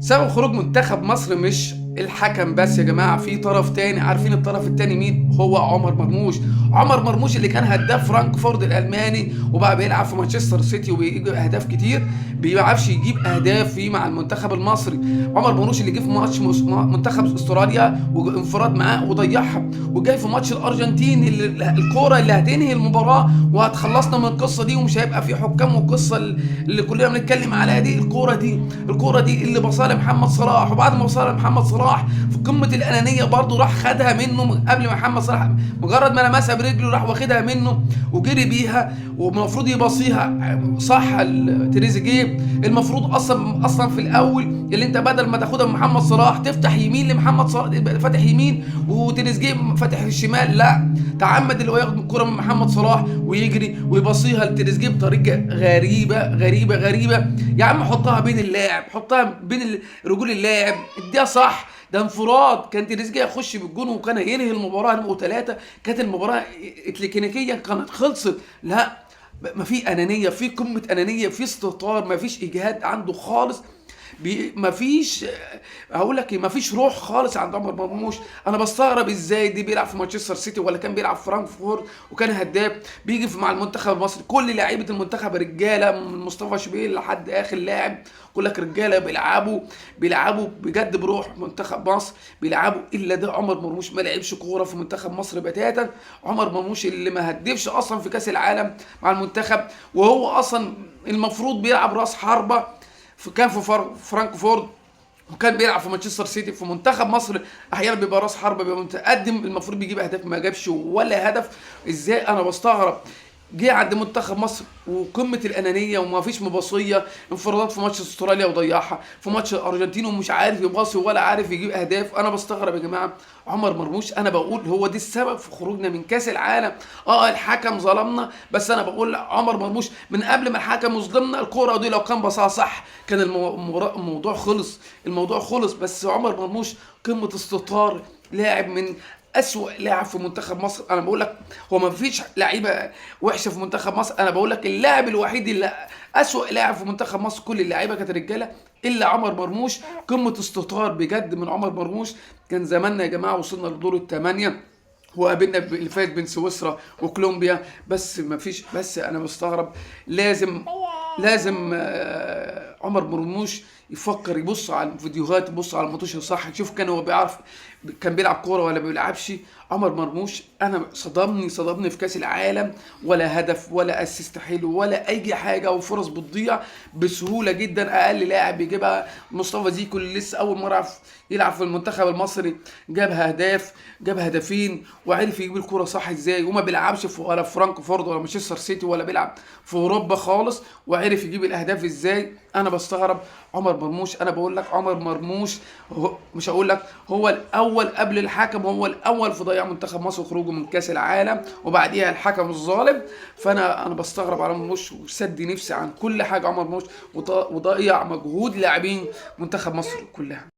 سبب خروج منتخب مصر مش الحكم بس يا جماعه، في طرف تاني. عارفين الطرف التاني مين؟ هو عمر مرموش. عمر مرموش اللي كان هداف فرانكفورت الالماني وبقى بيلعب في مانشستر سيتي وبيجيب اهداف كتير، بيعرفش يجيب اهداف فيه مع المنتخب المصري. عمر مرموش اللي جه في ماتش منتخب استراليا وانفراد معاه وضيعها، وجاي في ماتش الارجنتين اللي الكوره اللي هتنهي المباراه وهتخلصنا من القصه دي ومش هيبقى في حكام، والقصه اللي كلنا بنتكلم عليها دي، الكوره دي اللي بصها لمحمد صلاح. وبعد ما بصها لمحمد صلاح في قمه الانانيه برضه راح خدها منه قبل ما محمد صلاح، مجرد ما لمسها برجله راح واخدها منه وجري بيها، والمفروض يبصيها صح تريزيجيه. المفروض اصلا في الاول اللي انت بدل ما تاخدها من محمد صلاح تفتح يمين لمحمد صلاح، فاتح يمين وتريزيجيه فاتح الشمال. لا، تعمد اللي هو ياخد الكره من محمد صلاح ويجري ويبصيها لتريزيجيه بطريقه غريبه. يا عم حطها بين اللاعب، حطها بين رجول اللاعب، اديها صح. ده انفراد، كان تريزيجيه يخش بالجون وكان هينهي المباراه نبقوا ثلاثه، كانت المباراه تكنيكيا كانت خلصت. لا، ما في انانيه، في قمه انانيه، في استهتار، ما فيش اجهاد عنده خالص. ما فيش، هقول لك ايه، ما فيش روح خالص عند عمر مرموش. انا بستغرب ازاي دي بيلعب في مانشستر سيتي ولا كان بيلعب في فرانكفورت وكان هداف، بيجي مع المنتخب المصري كل لعيبه المنتخب رجاله من مصطفى شوبير لحد اخر لاعب، كل لك رجاله بيلعبوا بجد بروح منتخب مصر، بيلعبوا. الا ده عمر مرموش ما لعبش كوره في منتخب مصر بتاتا. عمر مرموش اللي ما هدفش اصلا في كاس العالم مع المنتخب، وهو اصلا المفروض بيلعب راس حربه، كان في فرانكفورت وكان بيلعب في مانشستر سيتي. في منتخب مصر احيانا بيبقى راس حربه، بيبقى متقدم، المفروض بيجيب اهداف، ما جابش ولا هدف. ازاي؟ انا بستغرب. جه عند منتخب مصر وقمه الانانيه وما فيش مباصيه، انفرادات في ماتش استراليا وضيعها، في ماتش الارجنتين ومش عارف يباصي ولا عارف يجيب اهداف. انا بستغرب يا جماعه. عمر مرموش انا بقول هو دي السبب في خروجنا من كاس العالم. الحكم ظلمنا، بس انا بقول عمر مرموش من قبل ما الحكم يظلمنا، الكوره دي لو كان بصاها صح كان الموضوع خلص. بس عمر مرموش قمه استهتار، لاعب من اسوأ لاعب في منتخب مصر. انا بقول لك هو ما فيش لعيبه وحشه في منتخب مصر، انا بقول لك اللاعب الوحيد اللي اسوأ لاعب في منتخب مصر كل اللعيبه كانت رجاله الا عمر مرموش. قمه استهتار بجد من عمر مرموش. كان زماننا يا جماعه وصلنا لدور الثمانيه وقابلنا اللي فات بين سويسرا وكولومبيا. بس ما فيش، بس انا مستغرب. لازم عمر مرموش يفكر، يبص على الفيديوهات، يبص على الماتش صح، يشوف كان هو بيعرف كان بيلعب كوره ولا ما بيلعبش. عمر مرموش انا صدمني في كاس العالم، ولا هدف ولا اسيست حلو ولا اي حاجه، وفرص بتضيع بسهوله جدا. اقل لاعب يجيبها مصطفى زيكو اللي لسه اول مره يلعب في المنتخب المصري، جاب هدفين وعرف يجيب الكوره صح ازاي، وما بيلعبش في ولا في فرانكفورت ولا مانشستر سيتي ولا بيلعب في اوروبا خالص، وعرف يجيب الاهداف ازاي. انا بستغرب عمر مرموش. انا بقول لك عمر مرموش مش هقول لك هو الاول قبل الحكم، هو الاول في ضياع منتخب مصر وخروجه من كاس العالم، وبعديها الحكم الظالم. فانا بستغرب على مرموش وسد نفسي عن كل حاجه عمر مرموش، وضيع مجهود لاعبين منتخب مصر كلها.